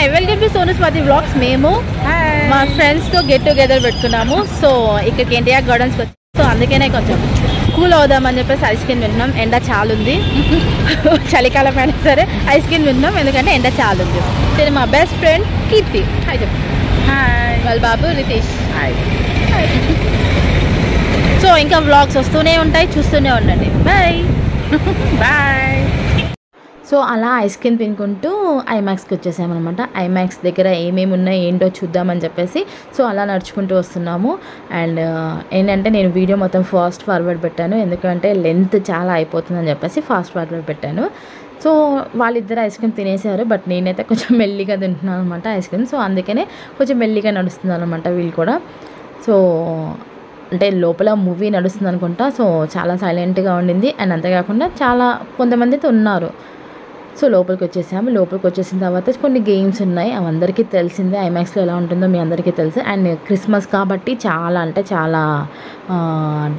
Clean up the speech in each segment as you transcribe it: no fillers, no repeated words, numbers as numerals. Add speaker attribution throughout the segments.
Speaker 1: Hi welcome to Sonu Swathi vlogs. మేము మా ఫ్రెండ్స్తో గెట్ టుగెదర్ పెట్టుకున్నాము. సో ఇక్కడికి ఎన్టీఆర్ గార్డెన్స్కి వచ్చి సో అందుకనే కొంచెం కూల్ అవుదామని చెప్పేసి ఐస్ క్రీమ్ విన్నాం. ఎండ చాలా ఉంది, చలికాలం అయినా సరే ఐస్ క్రీమ్ విన్నాం ఎందుకంటే ఎండ చాలా ఉంది. సరే మా బెస్ట్ ఫ్రెండ్ కీర్తి హాయ్ చెప్పు. హాయ్ వాళ్ళ బాబు రితేష్ హాయ్. సో ఇంకా వ్లాగ్స్ వస్తూనే ఉంటాయి, చూస్తూనే ఉండండి. Bye bye. సో అలా ఐస్ క్రీమ్ తినుకుంటూ ఐమాక్స్కి వచ్చేసామన్నమాట. ఐమాక్స్ దగ్గర ఏమేమి ఉన్నాయి ఏంటో చూద్దామని చెప్పేసి సో అలా నడుచుకుంటూ వస్తున్నాము. అండ్ ఏంటంటే నేను వీడియో మొత్తం ఫాస్ట్ ఫార్వర్డ్ పెట్టాను ఎందుకంటే లెంత్ చాలా అయిపోతుందని చెప్పేసి ఫాస్ట్ ఫార్వర్డ్ పెట్టాను. సో వాళ్ళిద్దరు ఐస్ క్రీమ్ తినేసారు, బట్ నేనైతే కొంచెం మెల్లిగా తింటున్నాను అనమాట ఐస్ క్రీమ్. సో అందుకనే కొంచెం మెల్లిగా నడుస్తున్నాను అనమాట వీళ్ళు కూడా. సో అంటే లోపల మూవీ నడుస్తుంది అనుకుంటా. సో చాలా సైలెంట్గా ఉండింది. అండ్ అంతేకాకుండా చాలా కొంతమందితో ఉన్నారు. సో లోపలికి వచ్చేసాము. లోపలికి వచ్చేసిన తర్వాత కొన్ని గేమ్స్ ఉన్నాయి, అవి అందరికీ తెలిసిందే. ఐమాక్స్లో ఎలా ఉంటుందో మీ అందరికీ తెలుసు. అండ్ క్రిస్మస్ కాబట్టి చాలా అంటే చాలా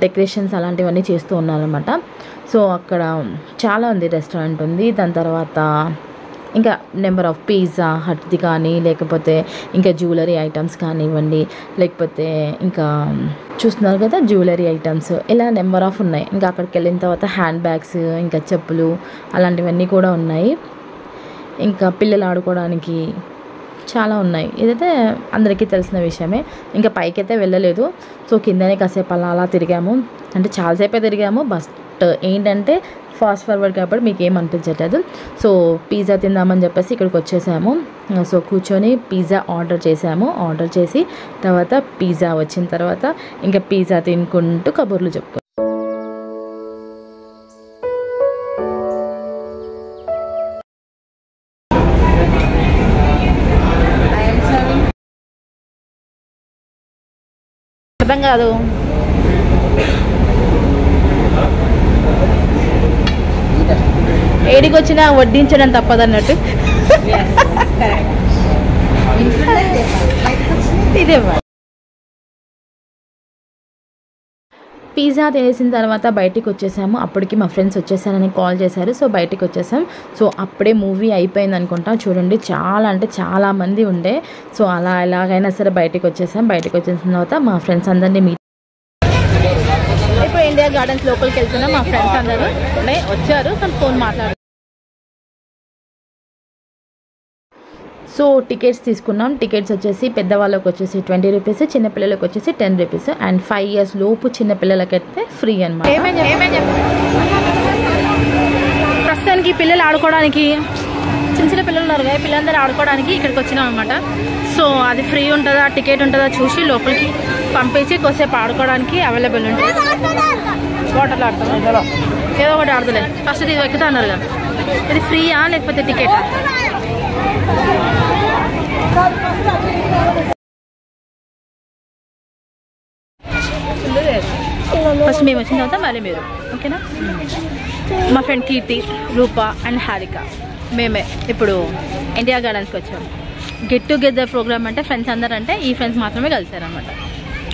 Speaker 1: డెకరేషన్స్ అలాంటివన్నీ చేస్తూ ఉన్నారనమాట. సో అక్కడ చాలా ఉంది, రెస్టారెంట్ ఉంది. దాని తర్వాత ఇంకా నెంబర్ ఆఫ్ పిజ్జా హట్ది కానీ లేకపోతే ఇంకా జ్యువెలరీ ఐటమ్స్ కానివ్వండి, లేకపోతే ఇంకా చూస్తున్నారు కదా జ్యువెలరీ ఐటమ్స్, ఇలా నెంబర్ ఆఫ్ ఉన్నాయి. ఇంకా అక్కడికి వెళ్ళిన తర్వాత హ్యాండ్ బ్యాగ్స్ ఇంకా చెప్పులు అలాంటివన్నీ కూడా ఉన్నాయి. ఇంకా పిల్లలు ఆడుకోవడానికి చాలా ఉన్నాయి. ఇదైతే అందరికీ తెలిసిన విషయమే. ఇంకా పైకైతే వెళ్ళలేదు. సో కిందనే కాసేపు అలా తిరిగాము, అంటే చాలాసేపే తిరిగాము. బట్ ఏంటంటే ఫాస్ట్ ఫార్వర్డ్ కాబట్టి మీకు ఏం అనిపించట్లేదు. సో పిజ్జా తిందామని చెప్పేసి ఇక్కడికి వచ్చేసాము. సో కూర్చొని పిజ్జా ఆర్డర్ చేసాము. ఆర్డర్ చేసి తర్వాత పిజ్జా వచ్చిన తర్వాత ఇంకా పిజ్జా తినుకుంటూ కబుర్లు చెప్పుకో. అర్థం కాదు. ఏడికి వచ్చినా వడ్డించడం తప్పదన్నట్టు ఇదే. పిజ్జా తినేసిన తర్వాత బయటికి వచ్చేసాము. అప్పటికి మా ఫ్రెండ్స్ వచ్చేసారని కాల్ చేశారు. సో బయటికి వచ్చేసాం. సో అప్పుడే మూవీ అయిపోయింది అనుకుంటా. చూడండి చాలా అంటే చాలా మంది ఉండే. సో అలా ఎలాగైనా సరే బయటికి వచ్చేసాం. బయటికి వచ్చేసిన తర్వాత మా ఫ్రెండ్స్ అందరినీ మీట్ ఇప్పుడు ఇండియా గార్డెన్స్ లోపలికి వెళ్తున్నాం. మా ఫ్రెండ్స్ అందరూ వచ్చారు, కానీ ఫోన్ మాట్లాడారు. సో టికెట్స్ తీసుకున్నాం. టికెట్స్ వచ్చేసి పెద్దవాళ్ళకి వచ్చేసి 20 రూపీస్, చిన్నపిల్లలకి వచ్చేసి 10 రూపీస్. అండ్ 5 years లోపు చిన్నపిల్లలకైతే ఫ్రీ అనమాట. ప్రస్తుతానికి పిల్లలు ఆడుకోవడానికి చిన్న చిన్న పిల్లలు ఉన్నారు కదా, పిల్లలందరూ ఆడుకోవడానికి ఇక్కడికి వచ్చినాం అనమాట. సో అది ఫ్రీ ఉంటుందా టికెట్ ఉంటుందా చూసి లోపలికి పంపించి కొద్దిసేపు ఆడుకోవడానికి అవైలబుల్ ఉంటుంది. వాటర్లో ఆడుతున్నాం, ఏదో ఒకటి ఆడుతులే. ఫస్ట్ ఇది ఎక్కుతా అన్నారు కదా, ఇది ఫ్రీయా లేకపోతే టికెటా? ఫస్ట్ మేము వచ్చిన తర్వాత మళ్ళీ మీరు ఓకేనా. మా ఫ్రెండ్ కీర్తి, రూప అండ్ హారిక మేమే ఇప్పుడు ఎన్టీఆర్ గార్డెన్స్కి వచ్చాము. గెట్ టుగెదర్ ప్రోగ్రామ్ అంటే ఫ్రెండ్స్ అందరూ అంటే ఈ ఫ్రెండ్స్ మాత్రమే కలిసారనమాట.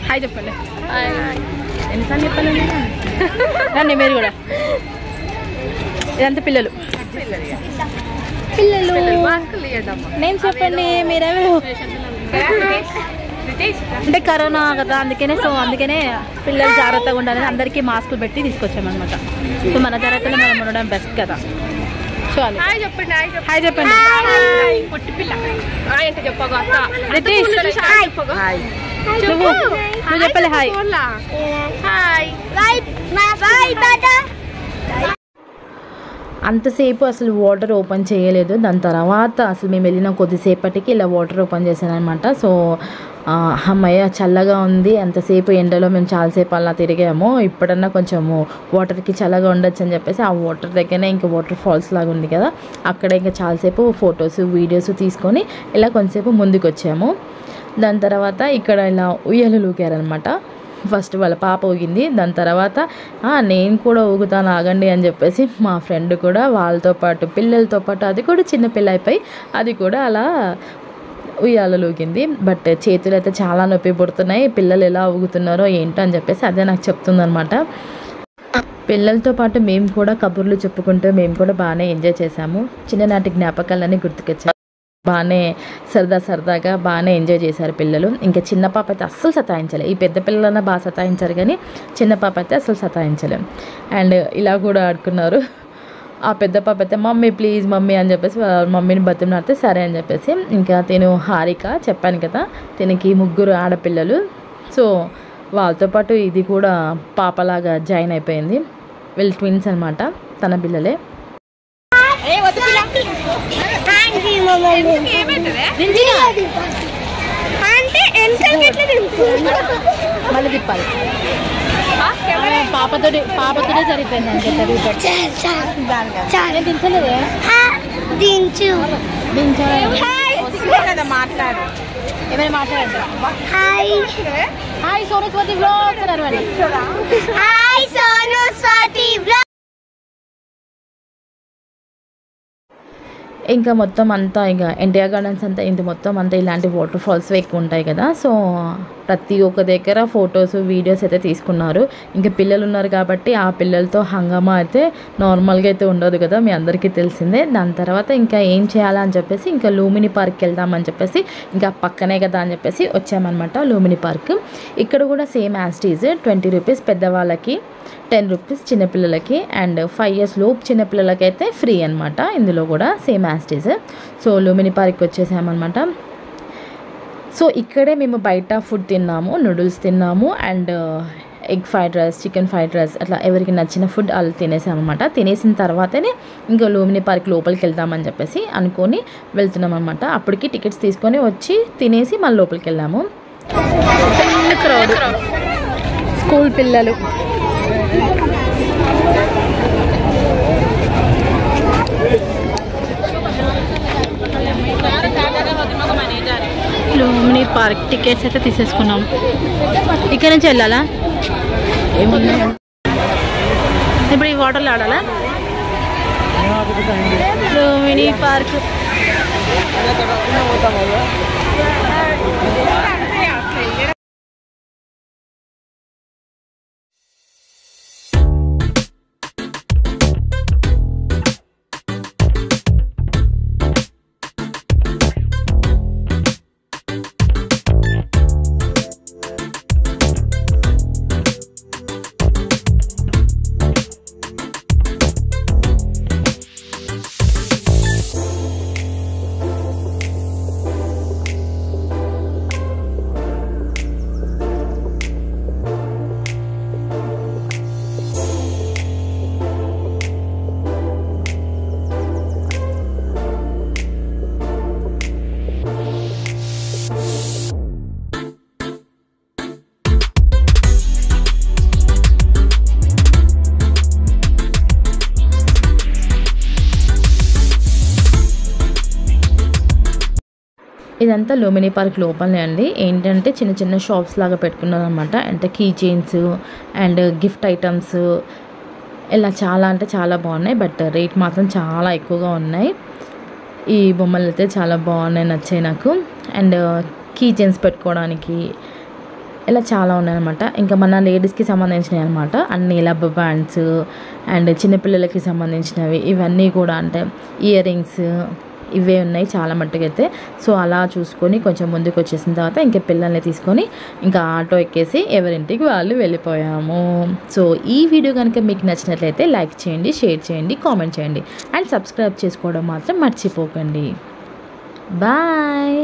Speaker 1: హాయ్ చెప్పండి. ఎన్నిసార్లు చెప్పాలండి రండి మీరు కూడా. ఇదంతా పిల్లలు పిల్లలు నేను చెప్పండి మీరేమో అంటే కరోనా కదా అందుకనే. సో అందుకనే పిల్లలు జాగ్రత్తగా ఉండాలని అందరికీ మాస్కులు పెట్టి తీసుకొచ్చామన్నమాట. సో మన జాగ్రత్తలో మనం ఉండడం బెస్ట్ కదా. సో హాయ్ చెప్పండి. హాయ్ చెప్పండి. నువ్వు చెప్పలే హాయ్. అంతసేపు అసలు వాటర్ ఓపెన్ చేయలేదు. దాని తర్వాత అసలు మేము వెళ్ళిన కొద్దిసేపటికి ఇలా వాటర్ ఓపెన్ చేశానమాట. సో అమ్మయ్య చల్లగా ఉంది. అంతసేపు ఎండలో మేము చాలాసేపు అలా తిరిగాము. ఇప్పుడన్నా కొంచెము వాటర్కి చల్లగా ఉండొచ్చు అని చెప్పేసి ఆ వాటర్ దగ్గరనే ఇంకా వాటర్ ఫాల్స్ లాగా ఉంది కదా, అక్కడ ఇంకా చాలాసేపు ఫొటోస్ వీడియోస్ తీసుకొని ఇలా కొంతసేపు ముందుకు వచ్చాము. దాని తర్వాత ఇక్కడ ఇలా ఉయ్యాలు ఊగారనమాట. ఫస్ట్ వాళ్ళ పాప ఊగింది. దాని తర్వాత నేను కూడా ఊగుతాను ఆగండి అని చెప్పేసి మా ఫ్రెండ్ కూడా వాళ్ళతో పాటు పిల్లలతో పాటు అది కూడా చిన్నపిల్ల అయిపోయి అది కూడా అలా ఉయ్యాలలో ఊగింది. బట్ చేతులు అయితే చాలా నొప్పి పుడుతున్నాయి. పిల్లలు ఎలా ఊగుతున్నారో ఏంటో అని చెప్పేసి అదే నాకు చెప్తుందనమాట. పిల్లలతో పాటు మేము కూడా కబుర్లు చెప్పుకుంటూ మేము కూడా బాగానే ఎంజాయ్ చేసాము. చిన్ననాటి జ్ఞాపకాలన్నీ గుర్తుకొచ్చాయి. బాగానే సరదాగా బాగానే ఎంజాయ్ చేశారు పిల్లలు. ఇంకా చిన్న పాప అయితే అస్సలు సతాయించలే. ఈ పెద్ద పిల్లలన్నా బాగా సతాయించారు కానీ చిన్న పాప అయితే అస్సలు సతాయించలేం. అండ్ ఇలా కూడా ఆడుకున్నారు. ఆ పెద్ద పాప అయితే మమ్మీ ప్లీజ్ మమ్మీ అని చెప్పేసి మమ్మీని బతిమలాడితే సరే అని చెప్పేసి ఇంకా తిను హారిక చెప్పాను కదా, తినకి 3 ఆడపిల్లలు. సో వాళ్ళతో పాటు ఇది కూడా పాపలాగా జాయిన్ అయిపోయింది. వీళ్ళు ట్విన్స్ అనమాట, తన పిల్లలే. మళ్ళీ తిప్పాలి. పాపతోనే సరిపోయింది అంటే దించలేదే. మాట్లాడు, ఏమైనా మాట్లాడండి. హాయ్ సోను స్వాతి వ్లాగ్స్ అన్నారు. Hi Sonu Swathi vlogs. ఇంకా మొత్తం అంతా ఇక ఎన్టీఆర్ గార్డెన్స్ అంతా ఇంత మొత్తం అంతా ఇలాంటి వాటర్ ఫాల్స్ ఎక్కువ ఉంటాయి కదా. సో ప్రతి ఒక్క దగ్గర ఫొటోస్ వీడియోస్ అయితే తీసుకున్నారు. ఇంకా పిల్లలు ఉన్నారు కాబట్టి ఆ పిల్లలతో హంగామా అయితే నార్మల్గా అయితే ఉండదు కదా, మీ అందరికీ తెలిసిందే. దాని తర్వాత ఇంకా ఏం చేయాలా అని చెప్పేసి ఇంకా లూమిని పార్క్కి వెళ్దామని చెప్పేసి ఇంకా పక్కనే కదా అని చెప్పేసి వచ్చామన్నమాట లూమిని పార్క్. ఇక్కడ కూడా same as it is 20 rupees పెద్దవాళ్ళకి, 10 రూపీస్ చిన్నపిల్లలకి, అండ్ 5 years లోపు చిన్నపిల్లలకి అయితే ఫ్రీ అనమాట. ఇందులో కూడా same as it is. So Lumbini పార్క్కి వచ్చేసామన్నమాట. సో ఇక్కడే మేము బయట ఫుడ్ తిన్నాము, నూడిల్స్ తిన్నాము, and egg fried rice, chicken fried rice, అట్లా ఎవరికి నచ్చిన ఫుడ్ వాళ్ళు తినేసామన్నమాట. తినేసిన తర్వాతనే ఇంకా లూమిని పార్క్ లోపలికి వెళ్దామని చెప్పేసి అనుకొని వెళ్తున్నాం అనమాట. అప్పటికి టికెట్స్ తీసుకొని వచ్చి తినేసి మళ్ళీ లోపలికి వెళ్ళాము. స్కూల్ పిల్లలు లూమిని పార్క్ టికెట్స్ అయితే తీసేసుకున్నాం. ఇక్కడ నుంచి వెళ్ళాలా? ఇప్పుడు ఈ వాటర్లో ఆడాలా? లూమిని పార్క్ ఇదంతా లూమిని పార్క్ లోపలనే అండి. ఏంటంటే చిన్న చిన్న షాప్స్ లాగా పెట్టుకున్నారు అనమాట. అంటే key chains and gift items ఇలా చాలా అంటే చాలా బాగున్నాయి. బట్ రేట్ మాత్రం చాలా ఎక్కువగా ఉన్నాయి. ఈ బొమ్మలు అయితే చాలా బాగున్నాయి, నచ్చాయి నాకు. అండ్ కీ చైన్స్ పెట్టుకోవడానికి ఇలా చాలా ఉన్నాయన్నమాట. ఇంకా మన లేడీస్కి సంబంధించినవి అనమాట అన్ని రబ్బర్ బ్యాండ్స్ అండ్ చిన్నపిల్లలకి సంబంధించినవి ఇవన్నీ కూడా, అంటే ఇయర్ రింగ్స్ ఇవే ఉన్నాయి చాలా మట్టుకైతే. సో అలా చూసుకొని కొంచెం ముందుకు వచ్చేసిన తర్వాత ఇంకా పిల్లల్ని తీసుకొని ఇంకా ఆటో ఎక్కేసి ఎవరింటికి వాళ్ళు వెళ్ళిపోయాము. సో ఈ వీడియో కనుక మీకు నచ్చినట్లయితే లైక్ చేయండి, షేర్ చేయండి, కామెంట్ చేయండి, అండ్ సబ్స్క్రైబ్ చేసుకోవడం మాత్రం మర్చిపోకండి. బాయ్.